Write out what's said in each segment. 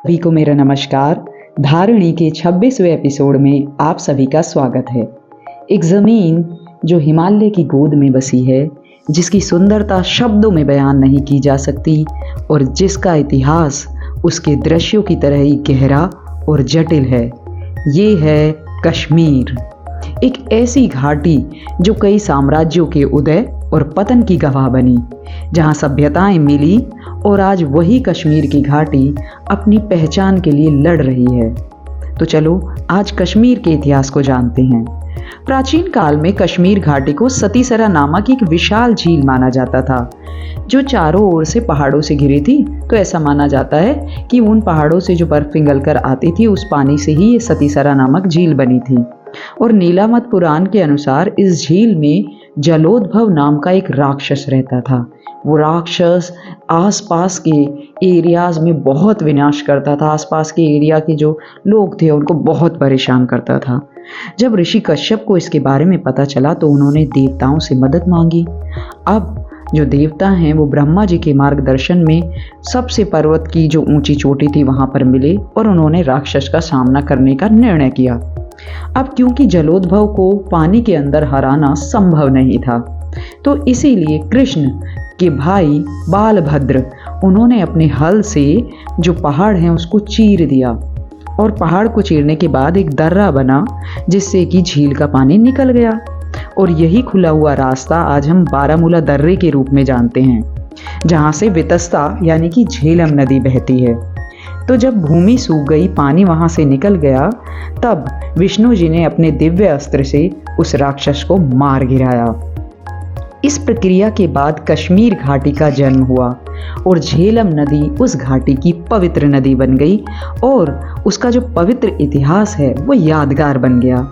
सभी को मेरा नमस्कार। धारिणी के 26वें एपिसोड में आप सभी का स्वागत है। एक ज़मीन जो हिमालय की गोद में बसी है, जिसकी सुंदरता शब्दों में बयान नहीं की जा सकती और जिसका इतिहास उसके दृश्यों की तरह ही गहरा और जटिल है। ये है कश्मीर, एक ऐसी घाटी जो कई साम्राज्यों के उदय और पतन की गवाह बनी, जहाँ सभ्यताएं मिली और आज वही कश्मीर की घाटी अपनी पहचान के लिए लड़ रही है। तो चलो आज कश्मीर के इतिहास को जानते हैं। प्राचीन काल में कश्मीर घाटी को सतीसरा नामक एक विशाल झील माना जाता था, जो चारों ओर से पहाड़ों से घिरी थी। तो ऐसा माना जाता है कि उन पहाड़ों से जो बर्फ पिघल कर आती थी, उस पानी से ही ये सतीसरा नामक झील बनी थी। और नीलामत पुराण के अनुसार इस झील में जलोद्भव नाम का एक राक्षस रहता था। वो राक्षस आसपास के एरियाज में बहुत विनाश करता था। आसपास के एरिया के जो लोग थे उनको बहुत परेशान करता था। जब ऋषि कश्यप को इसके बारे में पता चला तो उन्होंने देवताओं से मदद मांगी। अब जो देवता हैं वो ब्रह्मा जी के मार्गदर्शन में सबसे पर्वत की जो ऊंची चोटी थी वहां पर मिले और उन्होंने राक्षस का सामना करने का निर्णय किया। अब क्योंकि जलोद्भव को पानी के अंदर हराना संभव नहीं था, तो इसीलिए कृष्ण के भाई बालभद्र उन्होंने अपने हल से जो पहाड़ है उसको चीर दिया और पहाड़ को चीरने के बाद एक दर्रा बना, जिससे कि झील का पानी निकल गया। और यही खुला हुआ रास्ता आज हम बारामूला दर्रे के रूप में जानते हैं, जहाँ से वितस्ता यानी कि झेलम नदी बहती है। तो जब भूमि सूख गई, पानी वहां से निकल गया, तब विष्णु जी ने अपने दिव्य अस्त्र से उस राक्षस को मार गिराया। इस प्रक्रिया के बाद कश्मीर घाटी का जन्म हुआ और झेलम नदी उस घाटी की पवित्र नदी बन गई और उसका जो पवित्र इतिहास है वो यादगार बन गया।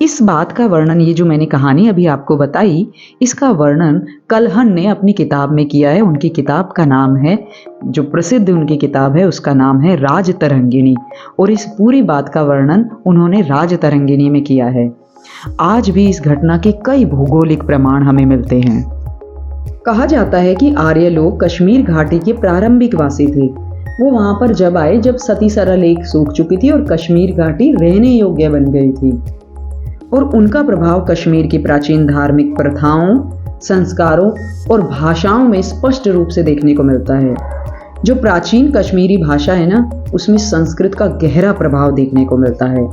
इस बात का वर्णन, ये जो मैंने कहानी अभी आपको बताई, इसका वर्णन कल्हण ने अपनी किताब में किया है। उनकी किताब का नाम है, जो प्रसिद्ध उनकी किताब है उसका नाम है राजतरंगिणी, और इस पूरी बात का वर्णन उन्होंने राजतरंगिणी में किया है। आज भी इस घटना के कई भौगोलिक प्रमाण हमें मिलते हैं। कहा जाता है कि आर्य लोग कश्मीर घाटी के प्रारंभिक वासी थे। वो वहां पर जब आए जब सतीसरा लेक सूख चुकी थी और कश्मीर घाटी रहने योग्य बन गई थी, और उनका प्रभाव कश्मीर की प्राचीन धार्मिक प्रथाओं, संस्कारों और भाषाओं में स्पष्ट रूप से देखने को मिलता है। जो प्राचीन कश्मीरी भाषा है ना, उसमें संस्कृत का गहरा प्रभाव देखने को मिलता है।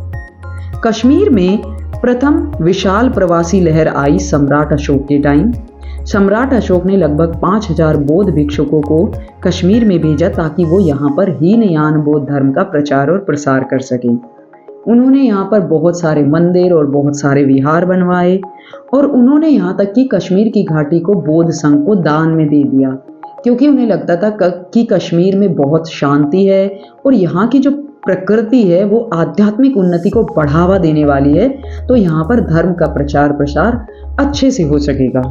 कश्मीर में प्रथम विशाल प्रवासी लहर आई सम्राट अशोक के टाइम। सम्राट अशोक ने लगभग 5000 बौद्ध भिक्षुकों को कश्मीर में भेजा ताकि वो यहाँ पर हीनयान बौद्ध धर्म का प्रचार और प्रसार कर सकें। उन्होंने यहाँ पर बहुत सारे मंदिर और बहुत सारे विहार बनवाए और उन्होंने यहाँ तक कि कश्मीर की घाटी को बौद्ध संघ को दान में दे दिया, क्योंकि उन्हें लगता था कि कश्मीर में बहुत शांति है और यहाँ की जो प्रकृति है वो आध्यात्मिक उन्नति को बढ़ावा देने वाली है, तो यहाँ पर धर्म का प्रचार प्रसार अच्छे से हो सकेगा।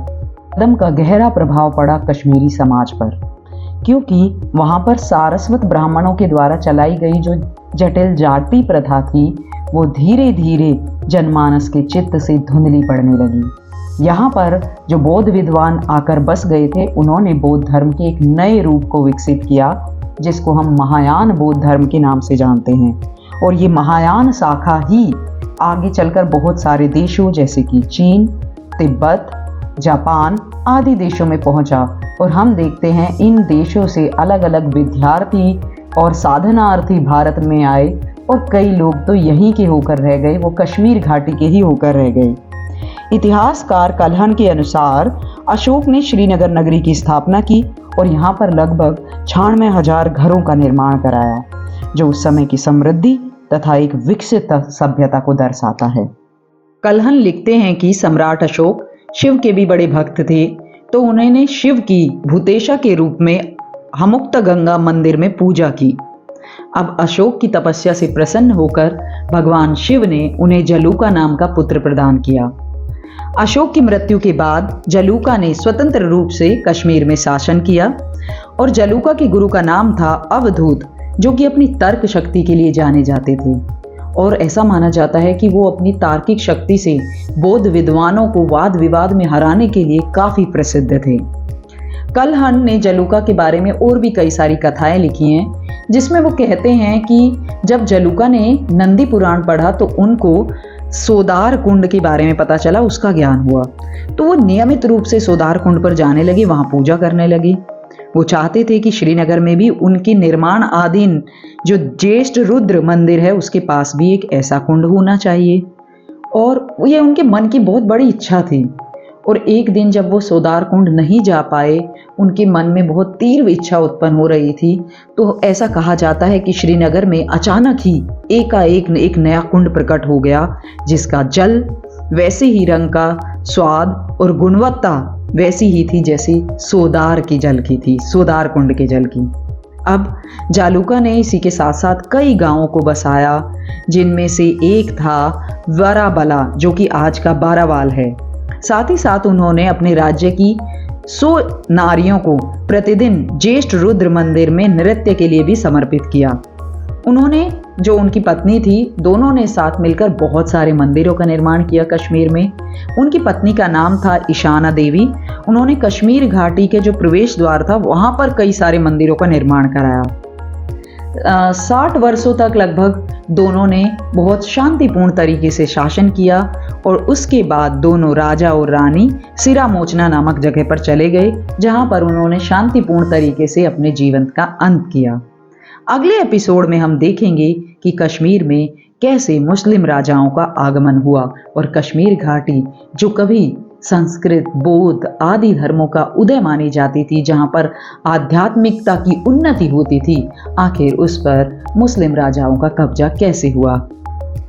धर्म का गहरा प्रभाव पड़ा कश्मीरी समाज पर, क्योंकि वहाँ पर सारस्वत ब्राह्मणों के द्वारा चलाई गई जो जटिल जाति प्रथा थी वो धीरे धीरे जनमानस के चित्त से धुंधली पड़ने लगी। यहाँ पर जो बौद्ध विद्वान आकर बस गए थे, उन्होंने बौद्ध धर्म के एक नए रूप को विकसित किया, जिसको हम महायान बौद्ध धर्म के नाम से जानते हैं। और ये महायान शाखा ही आगे चलकर बहुत सारे देशों जैसे कि चीन, तिब्बत, जापान आदि देशों में पहुंचा। और हम देखते हैं इन देशों से अलग अलग विद्यार्थी और साधनार्थी भारत में आए और कई लोग तो यहीं के होकर रह गए, वो कश्मीर घाटी के ही होकर रह गए। इतिहासकार कल्हण के अनुसार अशोक ने श्रीनगर नगरी की स्थापना की और यहाँ पर लगभग 96,000 घरों का निर्माण कराया, जो उस समय की समृद्धि तथा एक विकसित सभ्यता को दर्शाता है। कल्हण लिखते हैं कि सम्राट अशोक शिव के भी बड़े भक्त थे, तो उन्होंने शिव की भूतेशा के रूप में हमुक्ता गंगा मंदिर में पूजा की। अब अशोक की तपस्या से प्रसन्न होकर भगवान शिव ने उन्हें जलूका नाम का पुत्र प्रदान किया। अशोक की मृत्यु के बाद जलूका ने स्वतंत्र रूप से कश्मीर में शासन किया और जलूका के गुरु का नाम था अवधूत, जो कि अपनी तर्क शक्ति के लिए जाने जाते थे। और ऐसा माना जाता है कि वो अपनी तार्किक शक्ति से बौद्ध विद्वानों को वाद विवाद में हराने के लिए काफी प्रसिद्ध थे। कल्हण ने जलूका के बारे में और भी कई सारी कथाएं लिखी हैं, जिसमें वो कहते हैं कि जब जलुका ने नंदी पुराण पढ़ा तो उनको सोदार कुंड के बारे में पता चला, उसका ज्ञान हुआ। तो वो नियमित रूप से सोदार कुंड पर जाने लगी, वहां पूजा करने लगी। वो चाहते थे कि श्रीनगर में भी उनकी निर्माण आधीन जो ज्येष्ठ रुद्र मंदिर है उसके पास भी एक ऐसा कुंड होना चाहिए, और ये उनके मन की बहुत बड़ी इच्छा थी। और एक दिन जब वो सोदार कुंड नहीं जा पाए, उनके मन में बहुत तीव्र इच्छा उत्पन्न हो रही थी, तो ऐसा कहा जाता है कि श्रीनगर में अचानक ही एकाएक एक नया कुंड प्रकट हो गया, जिसका जल वैसे ही रंग का, स्वाद और गुणवत्ता वैसी ही थी जैसी सोदार के जल की थी, सोदार कुंड के जल की। अब जालुका ने इसी के साथ साथ कई गांवों को बसाया, जिनमें से एक था वराबला, जो कि आज का बारावाल है। साथ ही साथ उन्होंने अपने राज्य की 100 नारियों को प्रतिदिन ज्येष्ठ रुद्र मंदिर में नृत्य के लिए भी समर्पित किया। उन्होंने, जो उनकी पत्नी थी, दोनों ने साथ मिलकर बहुत सारे मंदिरों का निर्माण किया कश्मीर में। उनकी पत्नी का नाम था ईशाना देवी। उन्होंने कश्मीर घाटी के जो प्रवेश द्वार था वहां पर कई सारे मंदिरों का निर्माण कराया। 60 वर्षों तक लगभग दोनों ने बहुत शांतिपूर्ण तरीके से शासन किया, और उसके बाद दोनों राजा और रानी सिरामोचना नामक जगह पर चले गए, जहां पर उन्होंने शांतिपूर्ण तरीके से अपने जीवन का अंत किया। अगले एपिसोड में हम देखेंगे कि कश्मीर में कैसे मुस्लिम राजाओं का आगमन हुआ और कश्मीर घाटी, जो कभी संस्कृत, बौद्ध आदि धर्मों का उदय मानी जाती थी, जहां पर आध्यात्मिकता की उन्नति होती थी, आखिर उस पर मुस्लिम राजाओं का कब्जा कैसे हुआ।